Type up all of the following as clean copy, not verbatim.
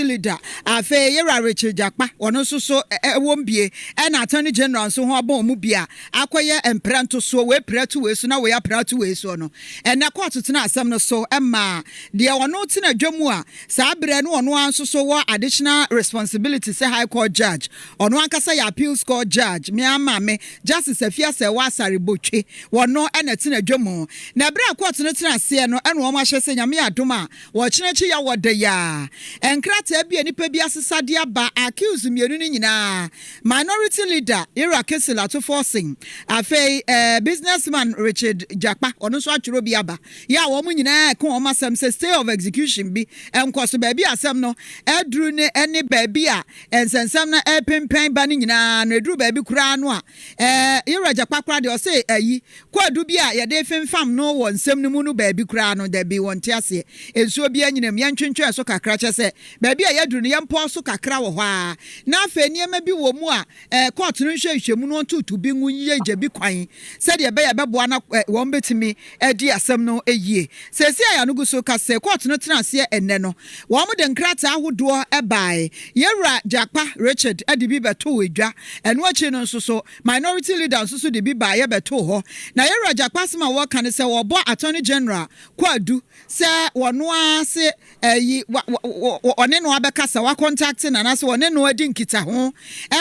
leader afe yera Richard Jakpa ono so wombie and attorney general so ho abon mu bia akoye empranto so we pratu we so na we apratu we so no and na court tena asem no so emma de ono tena dwamu a saa bre no ono anso so wo additional responsibility say high court judge ono ankasa ya appeals court judge me ama me justice afia say wa sare botwe wono ena tena dwamu na bre court no tena ase no eno wo ma hye se nyame adoma wo kyenechi ya wode ya enkrata bia nipa bia sesade aba accuse mienu ni nyina minority leader era kesela to forcing afei businessman Richard Jakpa ono so atworo bi aba ya wo mu nyina ko o masem say stay of execution bi enkoso ba bi asem no edru ne ene ba bi a ensensem na epempen ba ni nyina no edru ba bi kura no a era Jakpa kura de o say ayi kwadu bi a ye de femfam no won nsem no mu no ba bi kura no da bi won tiase ensuo bi anyinam ye ntwentwe so kakra che say ba bi a yedru ne yempo so kakra wo ho a na afa niema bi wo mu a court no hwehwemu no tutu bi ngu ye gya bi kwan se de be ya beboa na won betimi edi asem no eyie se se ya no gu so ka se court no tena ase enne no wo mu de nkrata ahodo ebae yewra Jakpa Richard edi bi beto wedwa eno achi no nso so minority leader nso so de bi ba ye beto ho na yewra Jakpa sema wo kan se wo bo attorney general kwadu se wono ase yi one no abekasa wa contact na na se one no adi nkita ho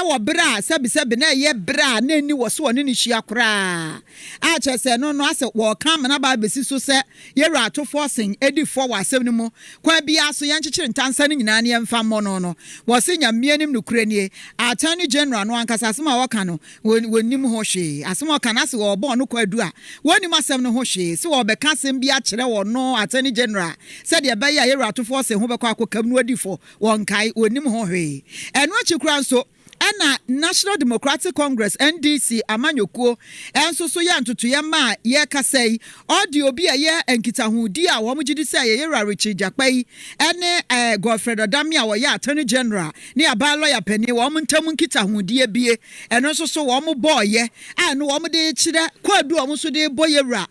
wo bra sebi na ye bra na ni wo so one ni hia kora a che se no ase wo kan na ba besi so se yewra ato forcing edi for wa asem ni mu kwa bia so ye nkyekere ntansa ni nyina ne mfa mo no wo se nyamie nim no kura nie attorney general no ankasa asem a wo kan no wonim ho hwe asem wo kan ase wo bo no kwadu a wonim asem no ho hwe se wo beka asem bia kyere wo no attorney general se de ba ya yewra ato forcing ho bekọ akokam no adi for won kai wonim ho hwe eno achikura nso ana National Democratic Congress NDC amanyokuo enso so ya ntutu ya ma ye kasai audio bi a ye enkitahudi a wo mugidi say ye Richard Jakpa yi ene Godfred Odami a wo ya attorney general ne aba lawyer pani wo ntam nkitahudi bie eno so wo boy ye anu wo de kire kwadu wo so de boyewra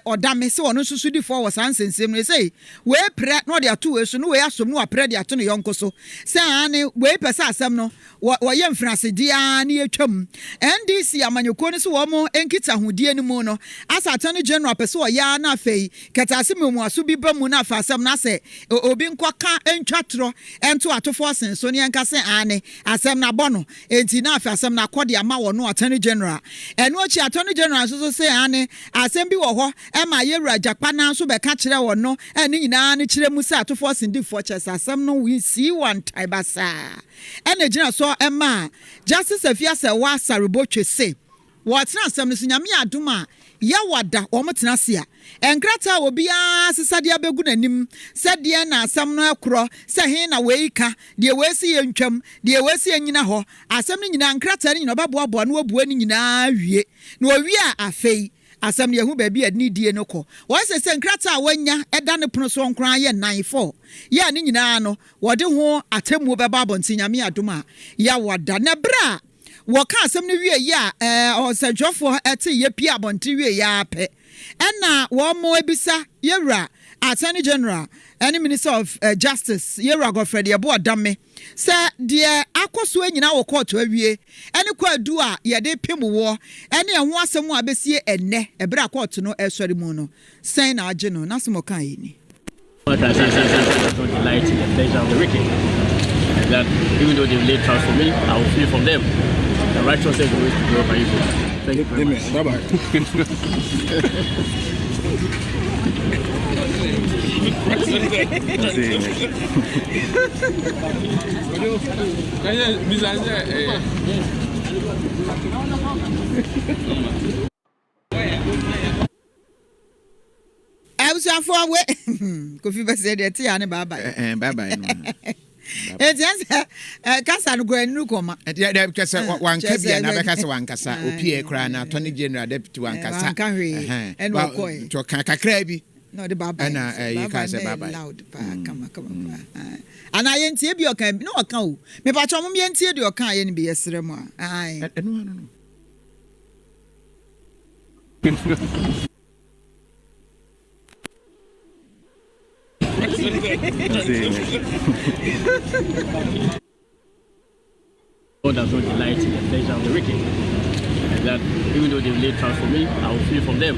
Odami se wo so di for was ansensem ne say we pre no de ato we so no we asom no apre de ato no yonko so say ane we pesa asem no wo yemfrase dia na yetwam NDC amanyoko ne so wo mo enkita hodie ni mu no asa attorney general pese wo ya na afei ketase memu aso bi ba mu na afa asem na se obi nkwaka entwatro ento atofo sen so ne enkase ane asem na bono enti na afa asem na kode ama wo no attorney general eno achi attorney general so se ane asem bi wo ho e ma yewra Jakpa na so be ka kire wo no ene nyina ne kire mu se atofo sen di for chess asem no we see one time basa ene gina so ema justice afia se wa saribotwe se wo tena asem no so nyame adoma ya wada o motena se a enkrata obi a sesade abegu nanim se de na asem no akro se he na weika de wesi ye ntwam de wesi nyina ho asem no nyina enkrata ni nyina obaboa no abua ni nyina wie na owie a afei asem ne hu ba bi adni die no ko wo se nkrata wanya eda ne pono so nkran ye 94 ya ni nyina no wode ho atemu beba abonti nyame adoma ya wada na bra wo ka asem ne wie ya osadwofo ete ye pia abonti wie ya pe ena wo mo ebisa yewra attorney general and minister of justice yewra Godfred Yebo Adame se de akoso anyina wo court awie ene kwadu a ye de pemwo ene ho asem a besie enne ebra court no esori mu no sen na age no nasemo kan yi ni what I say the light and the pleasure of the wicked that even though they laid trials for me I will flee from them the righteous is always to go by evil. Thank you very much. Bye bye. I was for away. Could you say that? Bye bye. Bye bye. Etianse kasa no gwanu koma de kasa wanka bia na be kasa wankasa opie kra na attorney general deputy wankasa wanka hwe eno akoi to kakra bi no de baba na you kasa baba loud pa kama ana yentie bi okan no okan o me pa chom yentie de okan ye ne bi yesere mu ai no God does not delight in the pleasure of the wicked. And that even though they've laid traps for me, I will flee from them.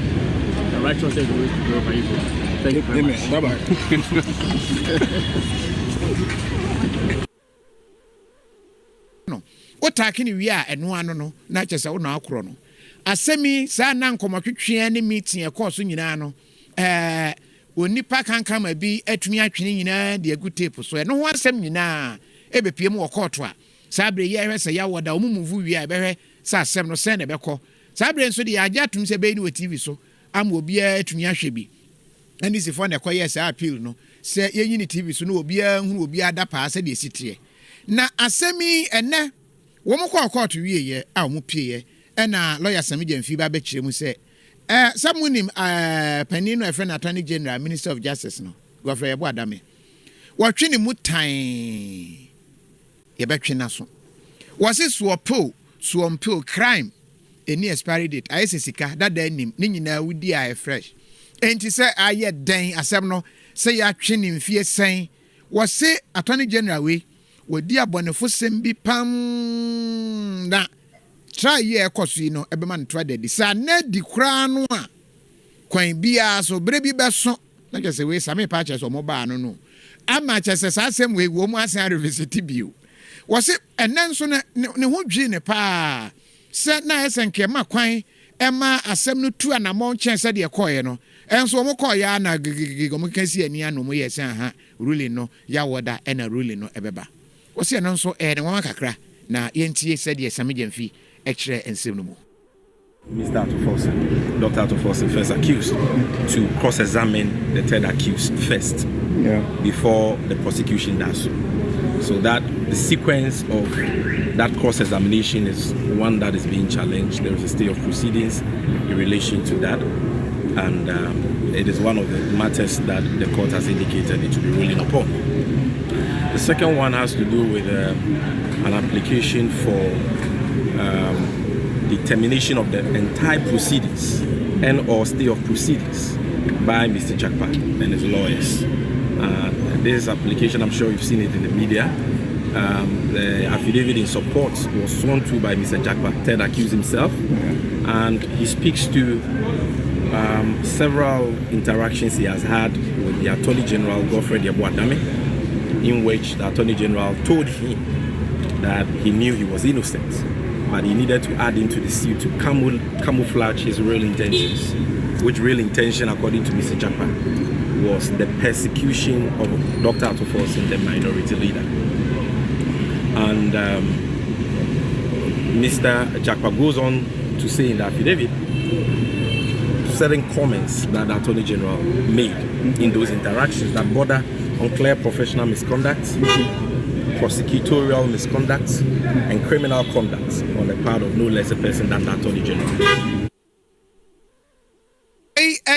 The righteous is always to glorify evil. Thank you very much. Bye-bye. No. Otake ni wi a eno ano no na kyese wo na akoro no. Asemi sa na nkomatwetwe ne meeting e course nyina no. Onipa kankama bi atumi atwene nyina de agu tape so. Eno ho asem nyina ebepiem wo court a. Sabre ye hwese ya woda omumuvu wi a behwe sa asem no se na beko. Sabre nso de ya atum se be ni wo TV so. Am obi atumi ahwe bi. Ani si for na koye se appeal no. Se yenyi ni TV so no obi hu obi adapa se de sitie. Na asemi ene wo mo kwa court wie ye a mo pie ye na lawyer Sami Jamfi ba be kire mu se samunim panin no efre na attorney general minister of justice no go fre ye bo adame wo twe ni mutan ye be twe na so wo se suompo crime any expiry date ayese sika dada nim ni nyina wudi a fresh enti se aye den asem no se ya twe ni mfie sen wo se attorney general we wodi abonefo sembi pam na try ye ekosu no ebema ntwa dedi sa na di kra no a kwan bia so brebi beso na kese we same pa che so mo ba no ama che se sa sem we wo mu asan revisit bio wo se enen so ne ho dwi ne pa se na esenke ma kwan ema asem no tu anamon chen se de koye no enso mo koye na gigigigo mo kasi ani anu mo ye san ha ruling no ya woda ena ruling no ebeba what's your name? So, and one kakra na yentie said yes, Sami Jamfi, extra and similar. Mr. Dr. Atofosin first accused to cross-examine the third accused first before the prosecution does so. So that the sequence of that cross-examination is one that is being challenged. There is a state of proceedings in relation to that, and it is one of the matters that the court has indicated it to be ruling upon. The second one has to do with an application for the termination of the entire proceedings and or stay of proceedings by Mr. Jakpa and his lawyers. This application, I'm sure you've seen it in the media. The affidavit in support was sworn to by Mr. Jakpa, third accused himself, and he speaks to several interactions he has had with the Attorney General, Godfrey Adame, in which the Attorney General told him that he knew he was innocent, but he needed to add into the suit to camouflage his real intentions, which real intention, according to Mr. Jakpa, was the persecution of Dr. Atofosin, the minority leader. And Mr. Jakpa goes on to say in the affidavit certain comments that the Attorney General made in those interactions that border on clear professional misconduct, prosecutorial misconduct, and criminal conduct on the part of no less a person than the Attorney General.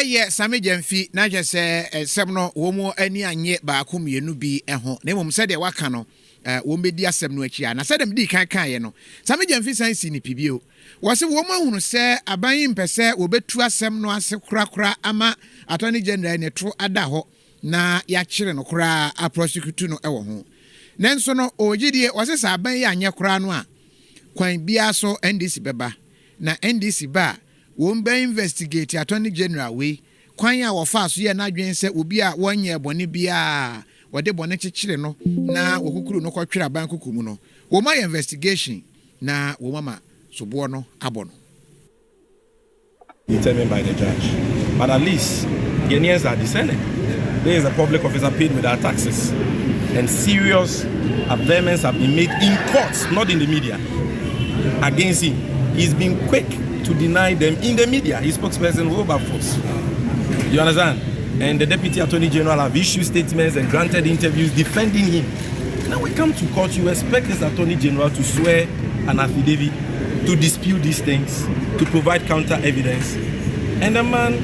Yes, Sami Jamfi, na just semno womo ani anye ba ko mienu bi eho. Na mom said de waka no, wo medi asem no achi na said dem di kan ye no. Sami Jamfi san si ni pibio. Wo se wo ma hunu se aban mpese wo betu asem no ase kura ama Attorney General ne tro ada ho na ya kire no kura a prosecute no ewo ho. Nenso no ogidie wo se sa aban ye anye kura no a kwan bia so NDC beba na NDC ba won be investigate Attorney General we kwan ya wo fa so ye na dwen se obi a wonye bone bia wode bone kikire no na okukuru no kwatwira ban kukumu no wo ma investigation na wo mama sobo no abono Determined by the judge, but at least Ghanaians are discerning. There is a public officer paid with our taxes, and serious averments have been made in courts, not in the media, against him. He's been quick to deny them in the media. His spokesperson Wilberforce. You understand? And the Deputy Attorney General have issued statements and granted interviews defending him. Now we come to court, you expect this Attorney General to swear an affidavit to dispute these things, to provide counter evidence, and the man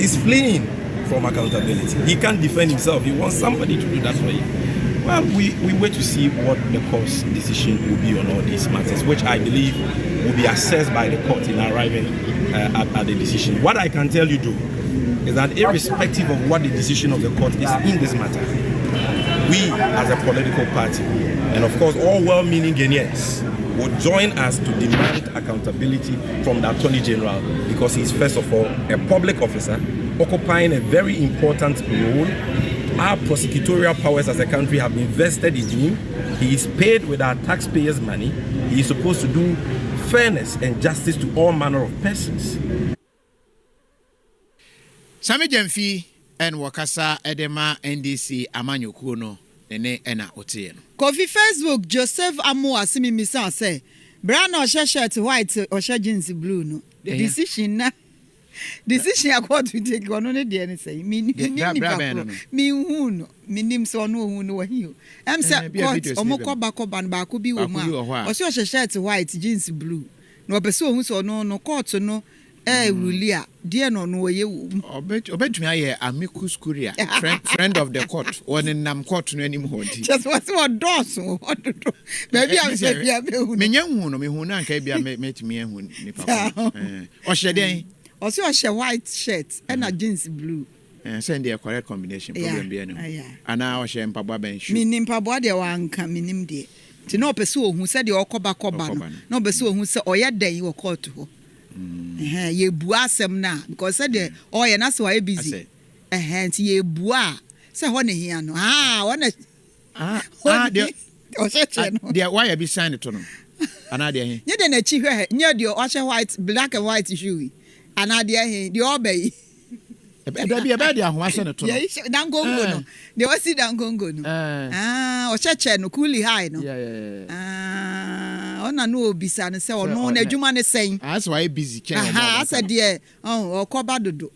is fleeing from accountability. He can't defend himself. He wants somebody to do that for him. Well, we wait to see what the court's decision will be on all these matters, which I believe will be assessed by the court in arriving at the decision. What I can tell you, though, is that irrespective of what the decision of the court is in this matter, we as a political party, and of course all well-meaning Ghanaians, would join us to demand accountability from the Attorney General, because he is first of all a public officer occupying a very important role. Our prosecutorial powers as a country have been vested in him. He is paid with our taxpayers' money. He is supposed to do fairness and justice to all manner of persons. Sami Jemfi and Wakasa Edema NDC Amanyokuo no ene ena otie no. Kofi Facebook Joseph Amo asimi misa say brown or shirt white or jeans blue no. The decision na decision akwa to take ono ne de say me hu no minim so no hu no wahi am say court omoko bakoba ba ko bi wo ma o se shirt white jeans blue no opese ohun so no court no Rulia, dear no ye obetumi aye amicus curia friend of the court one in nam court no anymore. Just what doors maybe I say menya hu no me hu na nka bia metimi hu nipa o shede o se o she white shirt and a jeans blue send the correct combination problem be no ana o she mpabwa ben shoe minim mpabwa de wanka minim de ti no pese ohun se de okoba no pese ohun se oye dan wo court ho ye bua asem na because said the oye na so why busy nti ye bua say ho ne hia no wona o se che no dia why be sign to no ana dia he nye de na chi hwe nye de o che white black and white shoe ana dia he de obey da bia dia ho ase ne to no dan gongo no de o si dan gongo no o che no coolly high no ona no obisa ne se ono na adwuma ne sen as why busy chen asa de okoba dodo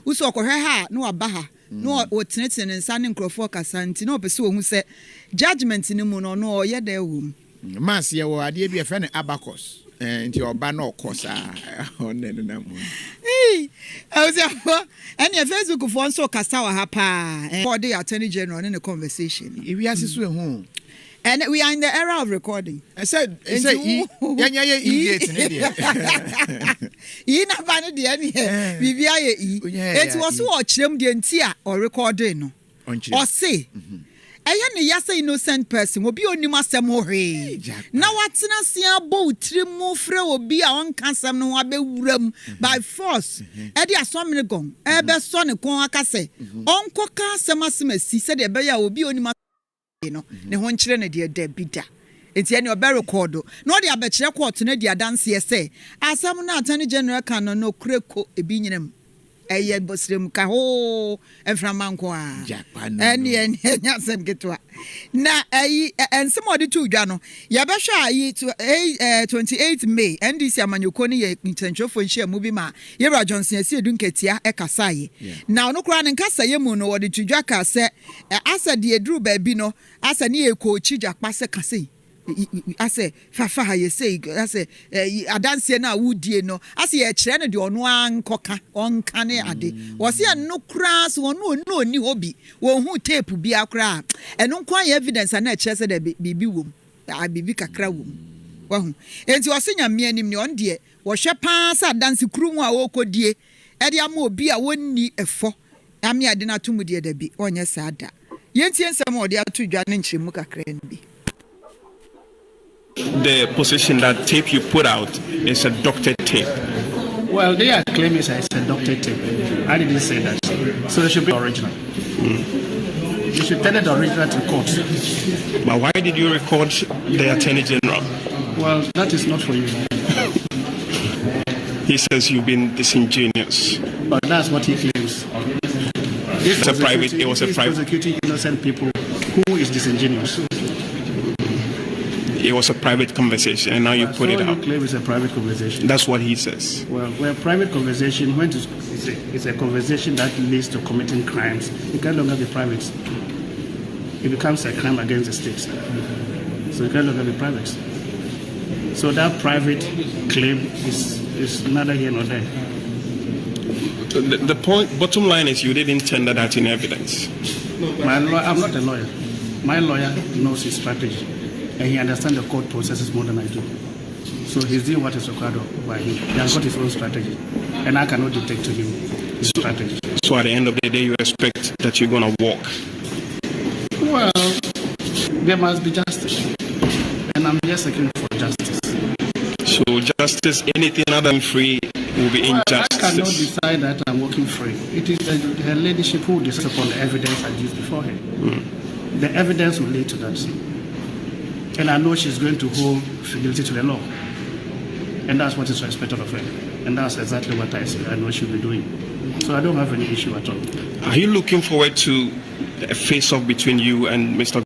uso okohwe ha no aba ha no otenetene nsa ne nkrofo kasa nti no opese ohun se judgment ni mu no no ye da ewum mas ye wo ade bi efe ne abacus nti oba na okosa onene na mu and your Facebook for so kasa wa ha pa for the Attorney General in the conversation we asisu ehun. And we are in the era of recording. I said yanya e8 ne de. E na ba ne de ne bibia ye e. It was so ochirem de ntia or recording no. Or say eye ne yasa innocent person obi onim asem ho hwe. Na watena sia bo trimu frɛ obi a on kasem no abewuram by force. E de asomne gon. E be so ne kon akase. Onko ka asem asemasi sɛ de be ya obi onim no ne ho nkyere ne de da bida enti ene obe record no de abekire court ne de adanse ye asam na Attorney General kan no kureko ebi nyinem eye bosrem ka ho enframanko a Jakpa no ene nyasem getwa na ensem odi tu dwa no ye be hwa yi 28 May NDC amanyoko ne ye ntentwofo nhia mu bi ma Yewra Johnson asi edunketia ekasaye na ono kura ne nkasaye mu no odi tu dwa ka se asa de eduru ba bi no asa ne ye kochi Jakpa se kase ase fafa ha ye say ase adanse na wudie no ase ye kire ne de ono ankoka onka ne ade wo se no kura so ono oni hobi wo hu tape bi akra eno nkwa ye evidence na kire se de bibi wom bibi kakra wom wo hu enti wo se nyame anim ne on de wo hwe pa sa adanse kuru mu a wo kodie e de ama obi a wonni efo ame ade na tomu de bi onye sa ada yenti ensem o de atudwa ne nchiremu kakra bi. The position that tape you put out is a doctored tape. Well, they are claiming it's a doctored tape. I didn't say that. So it should be original. You should tell the original to court. But why did you record the Attorney General? Well, that is not for you. He says you've been disingenuous. But that's what he claims. It was a private. Prosecuting innocent people. Who is disingenuous? It was a private conversation, and now you put it out. You claim it's a private conversation. That's what he says. Well, a private conversation, when it's a conversation that leads to committing crimes, it can no longer be private. It becomes a crime against the state. So it can no longer be private. So that private claim is neither here nor there. The bottom line is you didn't tender that in evidence. I'm not a lawyer. My lawyer knows his strategy. And he understands the court processes more than I do. So he's doing what is required by him. He has got his own strategy. And I cannot dictate to him his strategy. So at the end of the day, you expect that you're going to walk? There must be justice. And I'm just seeking for justice. So justice, anything other than free, will be injustice. I cannot decide that I'm working free. It is her ladyship who decides upon the evidence I used before her. The evidence will lead to that. And I know she's going to hold fidelity to the law. And that's what is expected of her. And that's exactly what I know she'll be doing. So I don't have any issue at all. Are you looking forward to a face-off between you and Mr.